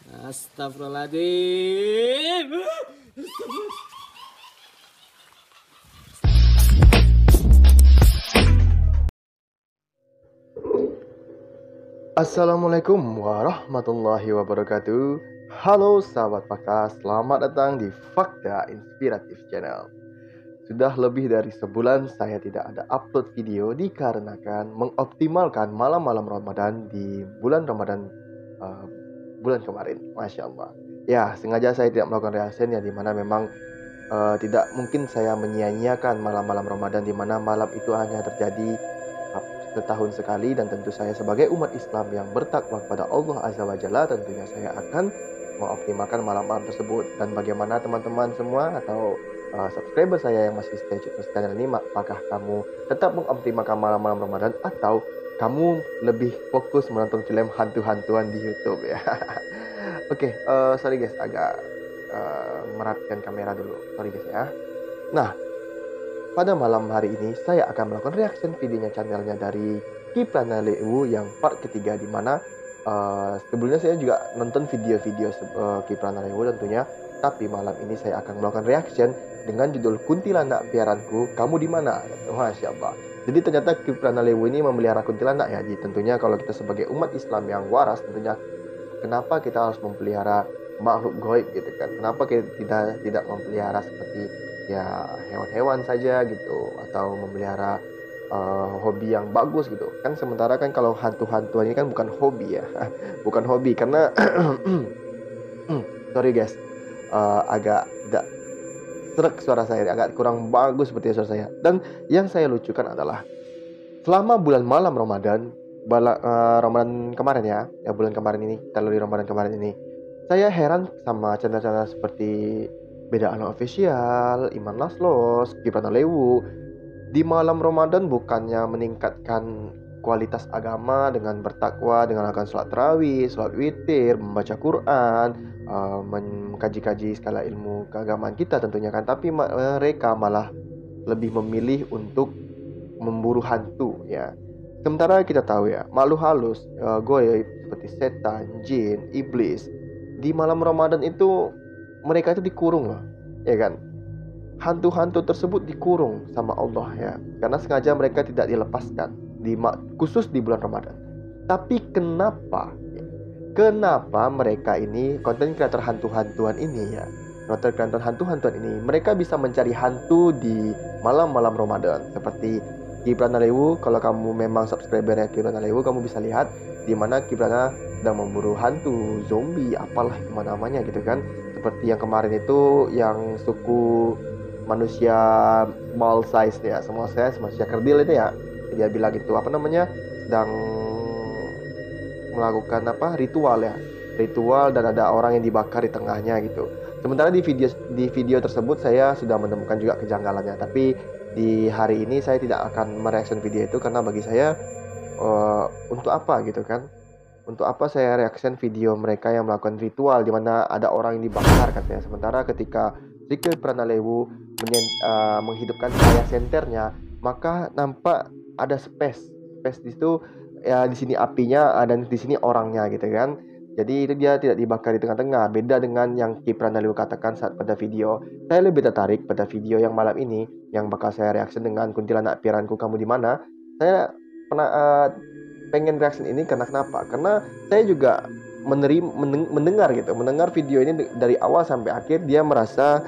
Astagfirullahaladzim. Assalamualaikum warahmatullahi wabarakatuh. Halo sahabat fakta, selamat datang di Fakta Inspiratif Channel. Sudah lebih dari sebulan saya tidak ada upload video dikarenakan mengoptimalkan malam-malam Ramadan di bulan Ramadan bulan kemarin. Masya Allah. Ya, sengaja saya tidak melakukan reaction ya, dimana memang tidak mungkin saya menyia-nyiakan malam-malam Ramadan, dimana malam itu hanya terjadi setahun sekali, dan tentu saya sebagai umat Islam yang bertakwa kepada Allah Azza wa Jalla, tentunya saya akan mengoptimalkan malam-malam tersebut. Dan bagaimana teman-teman semua atau subscriber saya yang masih stay tune channel ini, apakah kamu tetap mengoptimalkan malam-malam Ramadan atau kamu lebih fokus menonton film hantu-hantuan di YouTube ya? Oke, sorry guys, agak merapikan kamera dulu, sorry guys ya. Nah, pada malam hari ini saya akan melakukan reaction videonya channelnya dari Kipranalewu yang part ketiga, di mana sebelumnya saya juga nonton video-video Kipranalewu tentunya, tapi malam ini saya akan melakukan reaction dengan judul Kuntilanak Piaranku, Kamu di Mana? Masya Allah. Jadi ternyata Kipranalewu ini memelihara kuntilanak ya. Jadi tentunya kalau kita sebagai umat Islam yang waras, tentunya kenapa kita harus memelihara makhluk gaib gitu kan? Kenapa kita tidak memelihara seperti ya hewan-hewan saja gitu, atau memelihara hobi yang bagus gitu kan? Sementara kan kalau hantu-hantuan ini kan bukan hobi ya. Bukan hobi karena sorry guys, agak tidak serak suara saya, agak kurang bagus seperti suara saya. Dan yang saya lucukan adalah selama bulan malam Ramadan, Ramadan kemarin ya, bulan kemarin ini, terlalu di Ramadan kemarin ini, saya heran sama channel-channel seperti Beda Alam Official, Iman Laslos, Kipranalewu. Di malam Ramadan bukannya meningkatkan kualitas agama dengan bertakwa, dengan melakukan sholat tarawih, sholat witir, membaca Quran, mengkaji-kaji skala ilmu keagamaan kita tentunya kan, tapi mereka malah lebih memilih untuk memburu hantu ya. Sementara kita tahu ya, makhluk halus, goib seperti setan, jin, iblis, di malam Ramadan itu mereka itu dikurung loh, ya kan? Hantu-hantu tersebut dikurung sama Allah ya, karena sengaja mereka tidak dilepaskan khusus di bulan Ramadan. Tapi kenapa mereka ini, konten kreator hantu-hantuan ini ya, konten kreator hantu-hantuan ini, mereka bisa mencari hantu di malam-malam Ramadan? Seperti Kipranalewu, kalau kamu memang subscribernya Kipranalewu, kamu bisa lihat di mana Kiprana sedang memburu hantu, zombie, apalah itu namanya gitu kan. Seperti yang kemarin itu, yang suku manusia small size ya, small size manusia kerdil itu ya, dia bilang itu apa namanya, sedang melakukan ritual ya, ritual, dan ada orang yang dibakar di tengahnya gitu. Sementara di video tersebut saya sudah menemukan juga kejanggalannya, tapi di hari ini saya tidak akan mereaction video itu, karena bagi saya untuk apa gitu kan? Untuk apa saya reaction video mereka yang melakukan ritual di mana ada orang yang dibakar katanya. Sementara ketika Kipranalewu menghidupkan cahaya senternya, maka nampak ada space di situ ya, di sini apinya dan di sini orangnya gitu kan. Jadi itu dia tidak dibakar di tengah-tengah. Beda dengan yang Kipranalewu katakan saat pada video. Saya lebih tertarik pada video yang malam ini, yang bakal saya reaction dengan Kuntilanak Piaranku, Kamu di Mana. Saya pengen reaction ini karena kenapa? Karena saya juga mendengar video ini dari awal sampai akhir. Dia merasa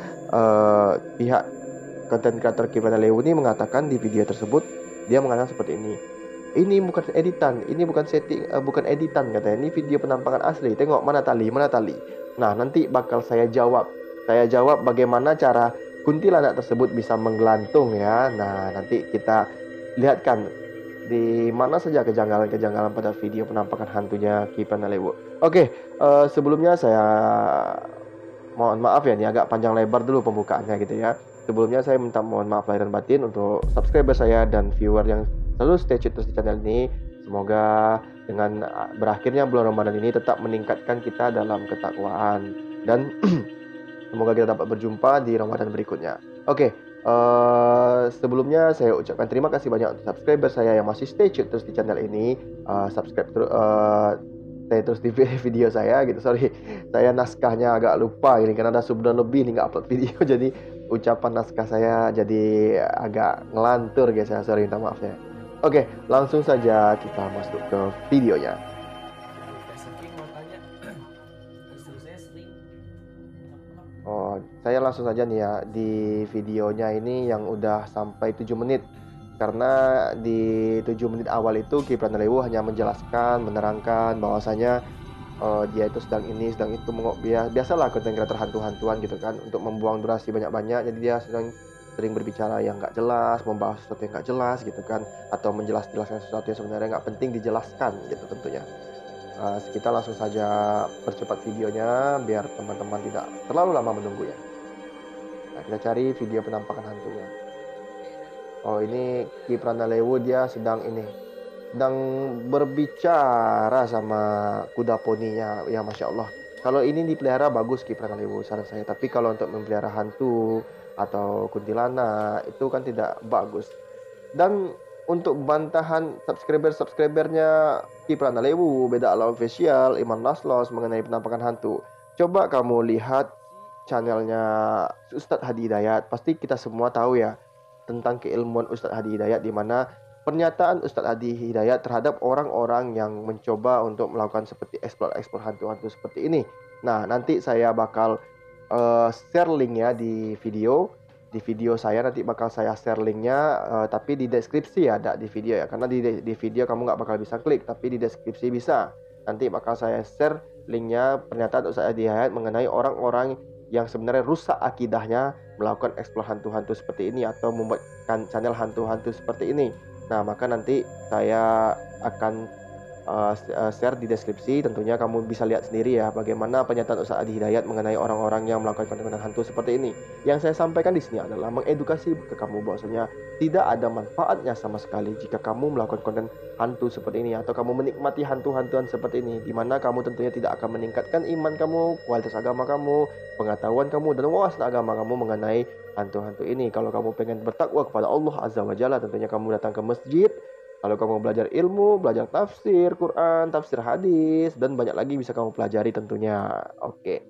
pihak konten kreator Kipranalewu ini mengatakan di video tersebut, dia mengatakan seperti ini bukan editan, ini bukan setting, bukan editan katanya, ini video penampakan asli. Tengok mana tali. Nah, nanti bakal saya jawab bagaimana cara kuntilanak tersebut bisa menggelantung ya. Nah, nanti kita lihatkan di mana saja kejanggalan-kejanggalan pada video penampakan hantunya Kipranalewu. Oke, sebelumnya saya mohon maaf ya, ini agak panjang lebar dulu pembukaannya gitu ya. Sebelumnya saya minta mohon maaf lahir dan batin untuk subscriber saya dan viewer yang selalu stay tune terus di channel ini. Semoga dengan berakhirnya bulan Ramadan ini tetap meningkatkan kita dalam ketakwaan, dan semoga kita dapat berjumpa di Ramadan berikutnya. Oke, sebelumnya saya ucapkan terima kasih banyak untuk subscriber saya yang masih stay tune terus di channel ini. stay terus di video saya gitu. Sorry, saya naskahnya agak lupa ini karena ada sebulan lebih nih nggak upload video. Jadi ucapan naskah saya jadi agak ngelantur guys ya. Sorry, minta maaf ya. Oke, langsung saja kita masuk ke videonya. Oh, saya langsung saja nih ya di videonya ini yang udah sampai 7 menit. Karena di 7 menit awal itu Ki Pranalewu hanya menjelaskan, menerangkan bahwasanya dia itu sedang ini, sedang itu, biasalah konten kreator hantu-hantuan gitu kan, untuk membuang durasi banyak-banyak. Jadi dia sering berbicara yang nggak jelas, membahas sesuatu yang nggak jelas gitu kan, atau menjelaskan sesuatu yang sebenarnya nggak penting dijelaskan gitu tentunya. Kita langsung saja percepat videonya biar teman-teman tidak terlalu lama menunggu ya. Nah, kita cari video penampakan hantunya. Oh, ini Ki Pranalewu dia sedang berbicara sama kuda poninya ya, Masya Allah. Kalau ini dipelihara bagus Ki Pranalewu saran saya, tapi kalau untuk memelihara hantu atau kuntilanak itu kan tidak bagus. Dan untuk bantahan subscribernya Ki Pranalewu, Beda Alam Official, Iman Laslos mengenai penampakan hantu, coba kamu lihat channelnya Ustadz Hadi Hidayat. Pasti kita semua tahu ya tentang keilmuan Ustadz Hadi Hidayat, di mana pernyataan Ustadz Hadi Hidayat terhadap orang-orang yang mencoba untuk melakukan seperti eksplor hantu-hantu seperti ini. Nah, nanti saya bakal share linknya di video saya, nanti bakal saya share linknya, tapi di deskripsi ya, ada di video ya, karena di video kamu nggak bakal bisa klik, tapi di deskripsi bisa. Nanti bakal saya share linknya pernyataan Ustadz Hadi Hidayat mengenai orang-orang yang sebenarnya rusak akidahnya melakukan eksplor hantu-hantu seperti ini atau membuatkan channel hantu-hantu seperti ini. Nah, maka nanti saya akan share di deskripsi. Tentunya kamu bisa lihat sendiri ya bagaimana pernyataan Ustadz Hadi Hidayat mengenai orang-orang yang melakukan konten hantu seperti ini. Yang saya sampaikan di sini adalah mengedukasi ke kamu bahwasanya tidak ada manfaatnya sama sekali jika kamu melakukan konten hantu seperti ini atau kamu menikmati hantu-hantuan seperti ini, di mana kamu tentunya tidak akan meningkatkan iman kamu, kualitas agama kamu, pengetahuan kamu, dan wawasan agama kamu mengenai hantu-hantu ini. Kalau kamu pengen bertakwa kepada Allah Azza wa Jalla, tentunya kamu datang ke masjid. Kalau kamu belajar ilmu, belajar tafsir Quran, tafsir hadis, dan banyak lagi bisa kamu pelajari tentunya. Oke.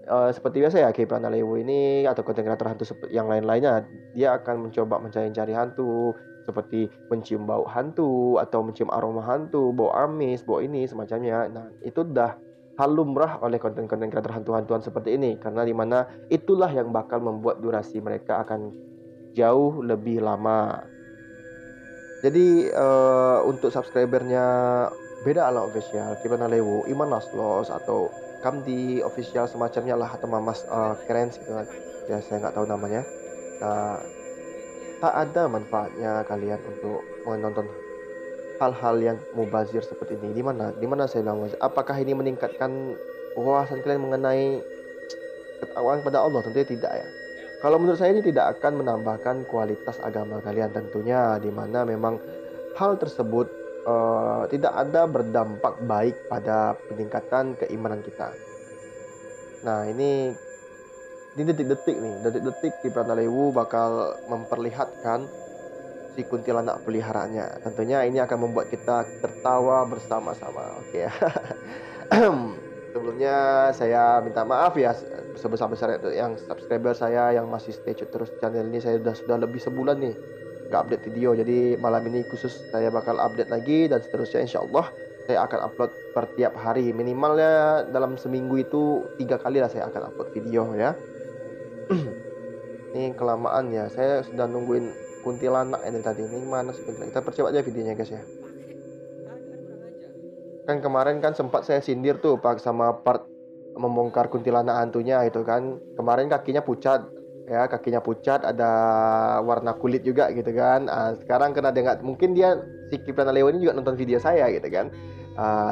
Seperti biasa ya, Ki Pranalewu ini atau konten kreator hantu yang lain-lainnya, dia akan mencoba mencari hantu, seperti mencium bau hantu atau mencium aroma hantu, bau amis, bau ini semacamnya. Nah, itu udah hal lumrah oleh konten-konten kreator hantu-hantuan seperti ini, karena dimana itulah yang bakal membuat durasi mereka akan jauh lebih lama. Jadi untuk subscribernya Beda Alam Official, Ki Pranalewu, Iman Laslos atau Kamdi Official semacamnya lah, atau Mamas keren gitu kan ya, saya nggak tahu namanya. Nah, tak ada manfaatnya kalian untuk menonton hal-hal yang mubazir seperti ini. Di mana saya bilang, apakah ini meningkatkan wawasan kalian mengenai ketakwaan pada Allah? Tentunya tidak ya. Kalau menurut saya ini tidak akan menambahkan kualitas agama kalian tentunya, di mana memang hal tersebut tidak ada berdampak baik pada peningkatan keimanan kita. Nah, ini detik-detik Ki Pranalewu bakal memperlihatkan si kuntilanak peliharaannya. Tentunya ini akan membuat kita tertawa bersama-sama. Oke ya. Sebelumnya saya minta maaf ya sebesar-besarnya yang subscriber saya yang masih stay tune terus channel ini. Saya sudah lebih sebulan nih nggak update video, jadi malam ini khusus saya bakal update lagi, dan seterusnya insya Allah saya akan upload per tiap hari, minimalnya dalam seminggu itu 3 kali lah saya akan upload video ya. Ini kelamaan ya, saya sudah nungguin kuntilanak ini tadi. Ini mana sih kuntilanak? Kita percepat aja videonya guys ya. Kan kemarin kan sempat saya sindir tuh pak sama part membongkar kuntilanak hantunya itu kan. Kemarin kakinya pucat ya, ada warna kulit juga gitu kan. Sekarang kena dengar, mungkin dia si Ki Pranalewu ini juga nonton video saya gitu kan.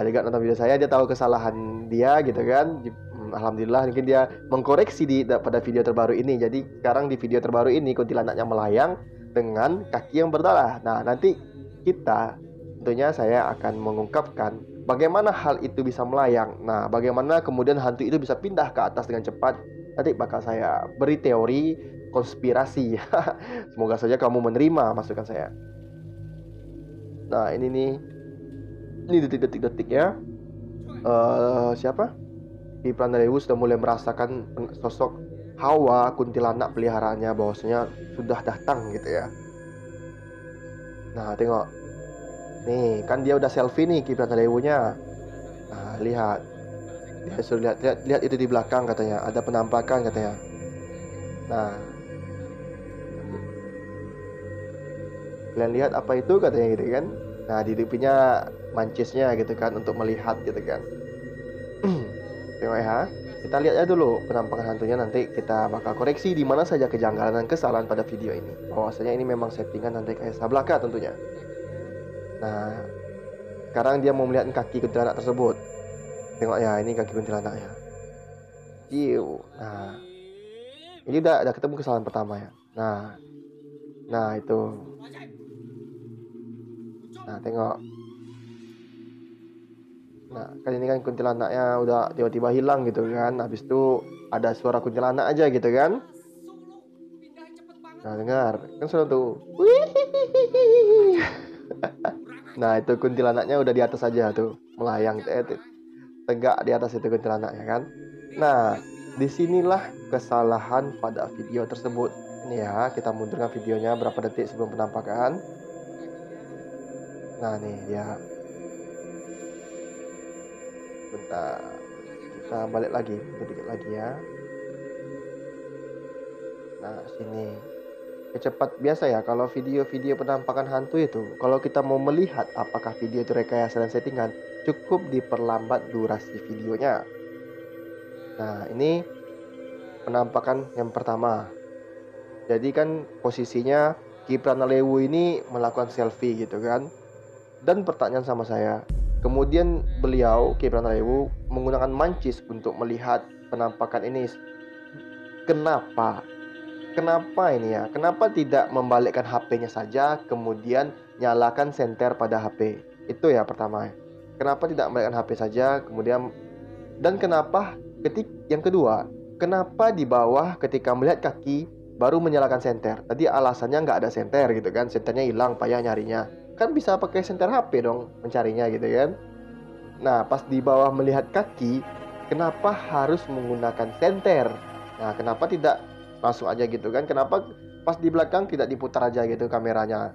Dia nonton video saya, dia tahu kesalahan dia gitu kan. Alhamdulillah mungkin dia mengkoreksi pada video terbaru ini. Jadi sekarang di video terbaru ini kuntilanaknya melayang dengan kaki yang berdarah. Nah, nanti tentunya saya akan mengungkapkan bagaimana hal itu bisa melayang. Nah, bagaimana kemudian hantu itu bisa pindah ke atas dengan cepat. Nanti bakal saya beri teori konspirasi. Semoga saja kamu menerima masukan saya. Nah, ini detik-detik ya. siapa? Ki Pranalewu sudah mulai merasakan sosok Hawa kuntilanak peliharaannya bahwasanya sudah datang gitu ya. Nah, tengok. Nih, kan dia udah selfie nih Ki Pranalewunya. Nah, lihat. Dia suruh lihat itu di belakang katanya, ada penampakan katanya. Nah, kalian lihat apa itu katanya gitu kan. Nah, dihidupinya mancisnya gitu kan untuk melihat gitu kan. Tengok ya. Kita lihat aja dulu penampakan hantunya, nanti kita bakal koreksi di mana saja kejanggalan dan kesalahan pada video ini. Bahwasanya ini memang settingan nanti kayak Sablaka tentunya. Nah, sekarang dia mau melihat kaki kuntilanak tersebut. Tengok ya, ini kaki kuntilanaknya. Ciu. Nah, ini udah ketemu kesalahan pertama ya. Nah itu. Nah, tengok. Nah, kan ini kan kuntilanaknya udah tiba-tiba hilang gitu kan. Habis itu ada suara kuntilanak aja gitu kan. Nah, dengar. Kan suara tuh. Nah, itu kuntilanaknya udah di atas aja tuh. Melayang. Tegak di atas itu kuntilanaknya kan. Nah, disinilah kesalahan pada video tersebut. Ini ya, kita mundurkan videonya berapa detik sebelum penampakan. Nah, nih dia. Bentar, kita balik lagi dikit lagi ya. Nah, sini kecepat biasa ya. Kalau video-video penampakan hantu itu, kalau kita mau melihat apakah video itu rekayasa dan settingan, cukup diperlambat durasi videonya. Nah, ini penampakan yang pertama. Jadi kan posisinya Ki Pranalewu ini melakukan selfie gitu kan. Dan pertanyaan sama saya, kemudian beliau, Ki Pranalewu, menggunakan mancis untuk melihat penampakan ini. Kenapa? Kenapa ini ya? Kenapa tidak membalikkan HP-nya saja, kemudian nyalakan senter pada HP? Itu ya pertama. Kenapa tidak membalikkan HP saja, kemudian... Dan kenapa yang kedua, kenapa di bawah ketika melihat kaki, baru menyalakan senter? Tadi alasannya nggak ada senter gitu kan, senternya hilang, payah nyarinya. Kan bisa pakai senter HP dong mencarinya gitu kan. Nah, pas di bawah melihat kaki, kenapa harus menggunakan senter? Nah, kenapa tidak langsung aja gitu kan? Kenapa pas di belakang tidak diputar aja gitu kameranya?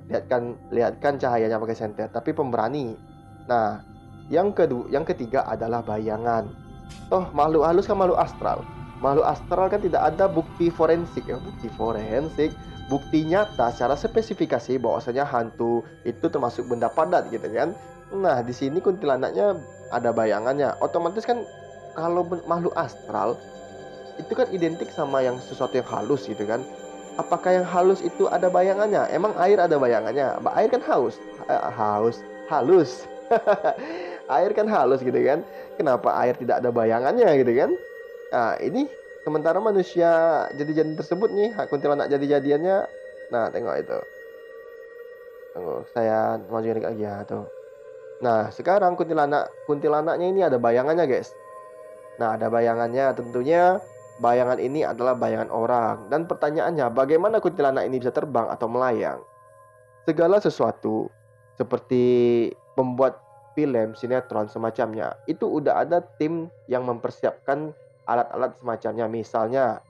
Lihatkan cahayanya pakai senter, tapi pemberani. Nah, yang ketiga adalah bayangan. Toh makhluk halus kan makhluk astral. Makhluk astral kan tidak ada bukti forensik ya, bukti nyata secara spesifikasi bahwasanya hantu itu termasuk benda padat gitu kan. Nah, di sini kuntilanaknya ada bayangannya. Otomatis kan kalau makhluk astral itu kan identik sama yang sesuatu yang halus gitu kan. Apakah yang halus itu ada bayangannya? Emang air ada bayangannya? Air kan halus. Air kan halus gitu kan. Kenapa air tidak ada bayangannya gitu kan? Nah, ini sementara manusia jadi-jadi tersebut nih, kuntilanak jadi-jadiannya. Nah, tengok itu. Tunggu, saya majuin lagi ya tuh. Nah, sekarang kuntilanaknya ini ada bayangannya, guys. Nah, ada bayangannya, tentunya bayangan ini adalah bayangan orang. Dan pertanyaannya, bagaimana kuntilanak ini bisa terbang atau melayang? Segala sesuatu seperti pembuat film, sinetron, semacamnya, itu udah ada tim yang mempersiapkan alat-alat semacamnya. Misalnya,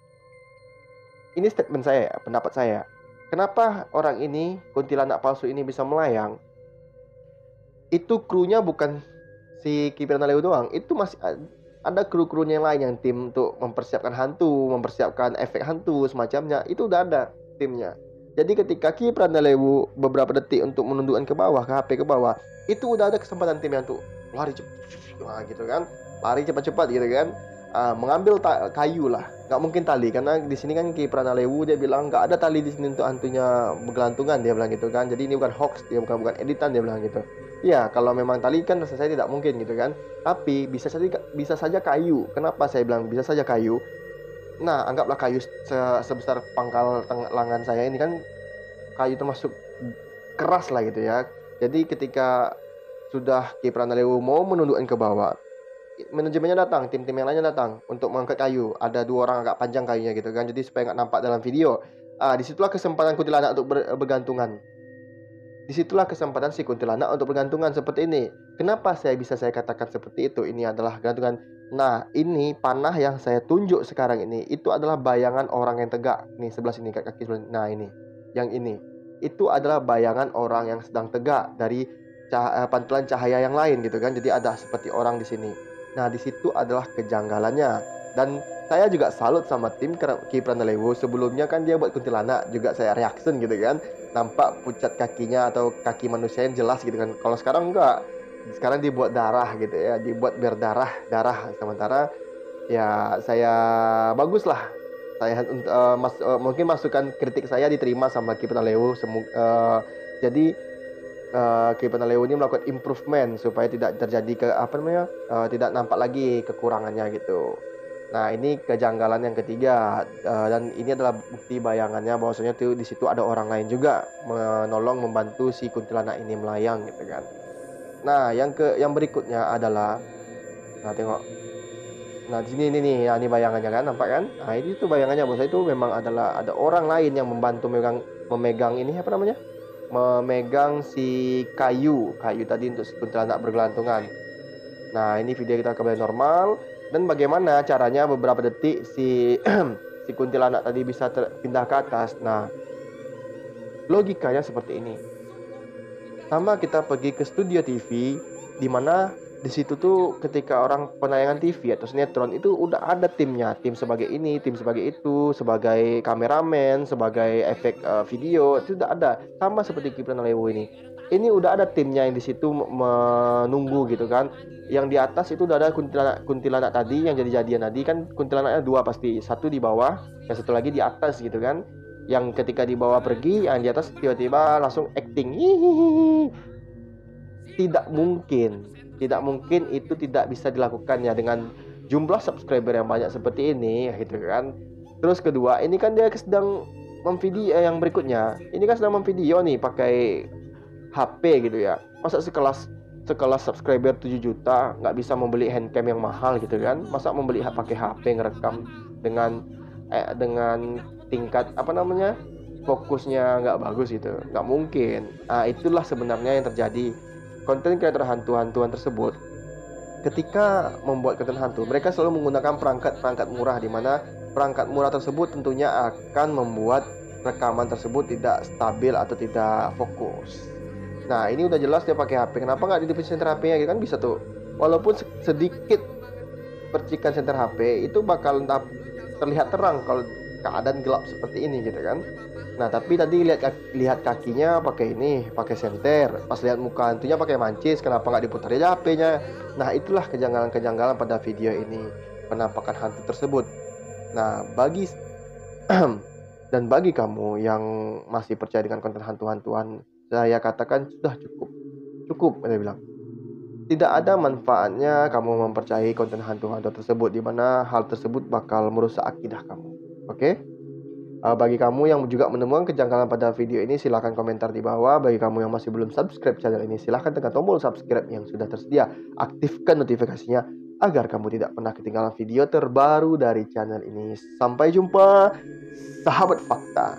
ini statement saya, pendapat saya. Kenapa orang ini, kuntilanak palsu ini bisa melayang? Itu krunya bukan si Ki Pranalewu doang. Itu masih ada kru-krunya yang lain, yang tim untuk mempersiapkan hantu, mempersiapkan efek hantu semacamnya. Itu udah ada timnya. Jadi ketika Ki Pranalewu beberapa detik untuk menundukkan ke bawah, ke HP ke bawah, itu udah ada kesempatan tim yang tuh lari cepat gitu kan, lari cepat-cepat gitu kan, mengambil kayu lah, nggak mungkin tali, karena di sini kan Ki Pranalewu dia bilang nggak ada tali di sini untuk hantunya bergelantungan, dia bilang gitu kan. Jadi ini bukan hoax, dia bukan editan, dia bilang gitu. Ya, kalau memang tali kan saya tidak mungkin gitu kan. Tapi bisa saja kayu. Kenapa saya bilang bisa saja kayu? Nah, anggaplah kayu sebesar pangkal lengan saya ini kan, kayu termasuk keras lah gitu ya. Jadi ketika sudah Ki Pranalewu mau menundukkan ke bawah, manajemennya datang, tim-tim yang lainnya datang untuk mengangkat kayu. Ada 2 orang agak panjang kayunya gitu kan, jadi supaya nggak nampak dalam video. Disitulah kesempatan kuntilanak untuk bergantungan. Disitulah kesempatan si kuntilanak untuk bergantungan seperti ini. Kenapa saya katakan seperti itu? Ini adalah gantungan. Nah, ini panah yang saya tunjuk sekarang ini, itu adalah bayangan orang yang tegak. Nih, sebelah sini, kaki sebelah. Nah, ini. Yang ini. Itu adalah bayangan orang yang sedang tegak dari pantulan cahaya yang lain gitu kan. Jadi ada seperti orang di sini. Nah, di situ adalah kejanggalannya. Dan saya juga salut sama tim Ki Pranalewo. Sebelumnya kan dia buat kuntilanak, juga saya reaction gitu kan. Nampak pucat kakinya atau kaki manusia yang jelas gitu kan. Kalau sekarang enggak. Sekarang dibuat darah gitu ya, dibuat berdarah, darah. Sementara ya saya bagus lah. Saya mungkin masukan kritik saya diterima sama Ki Pranalewo. Jadi Ki Pranalewo ini melakukan improvement supaya tidak terjadi tidak nampak lagi kekurangannya gitu. Nah, ini kejanggalan yang ketiga, dan ini adalah bukti bayangannya bahwasanya di situ ada orang lain juga menolong membantu si kuntilanak ini melayang gitu kan. Nah, yang berikutnya adalah, nah tengok, nah di sini nih, ini bayangannya kan, nampak kan? Nah, itu bayangannya bahwasanya itu memang adalah ada orang lain yang membantu memegang ini memegang si kayu tadi untuk si kuntilanak bergelantungan. Nah, ini video kita kembali normal. Dan bagaimana caranya beberapa detik si si kuntilanak tadi bisa pindah ke atas. Nah, logikanya seperti ini. Sama kita pergi ke studio TV, di mana di situ tuh ketika orang penayangan TV atau sinetron itu udah ada timnya, tim sebagai ini, tim sebagai itu, sebagai kameramen, sebagai efek video, itu udah ada. Sama seperti Ki Pranalewo ini. Ini udah ada timnya yang di situ menunggu gitu kan. Yang di atas itu udah ada kuntilanak tadi yang jadi-jadian tadi kan, kuntilanaknya dua pasti, satu di bawah, yang satu lagi di atas gitu kan. Yang ketika di bawah pergi, yang di atas tiba-tiba langsung acting. Hihihi. Tidak mungkin itu tidak bisa dilakukan ya dengan jumlah subscriber yang banyak seperti ini gitu kan. Terus kedua, ini kan dia sedang memvideo yang berikutnya. Ini kan sedang memvideo nih pakai HP gitu ya. Masa sekelas subscriber 7 juta nggak bisa membeli handcam yang mahal gitu kan. Masa membeli pakai HP ngerekam dengan tingkat fokusnya nggak bagus gitu, nggak mungkin. Nah, itulah sebenarnya yang terjadi. Konten kreator hantu-hantuan tersebut ketika membuat konten hantu, mereka selalu menggunakan perangkat murah, di mana perangkat murah tersebut tentunya akan membuat rekaman tersebut tidak stabil atau tidak fokus. Nah, ini udah jelas dia pakai HP. Kenapa nggak di center HP-nya gitu kan, bisa tuh. Walaupun sedikit percikan center HP itu bakal terlihat terang kalau keadaan gelap seperti ini gitu kan. Nah, tapi tadi lihat kakinya pakai senter. Pas lihat muka hantunya pakai mancis, kenapa nggak diputar aja HP-nya? Nah, itulah kejanggalan-kejanggalan pada video ini, penampakan hantu tersebut. Nah, bagi kamu yang masih percaya dengan konten hantu-hantuan, saya katakan sudah cukup, saya bilang. Tidak ada manfaatnya kamu mempercayai konten hantu-hantu tersebut, di mana hal tersebut bakal merusak akidah kamu. Oke? Bagi kamu yang juga menemukan kejanggalan pada video ini, silahkan komentar di bawah. Bagi kamu yang masih belum subscribe channel ini, silahkan tekan tombol subscribe yang sudah tersedia. Aktifkan notifikasinya agar kamu tidak pernah ketinggalan video terbaru dari channel ini. Sampai jumpa, sahabat fakta.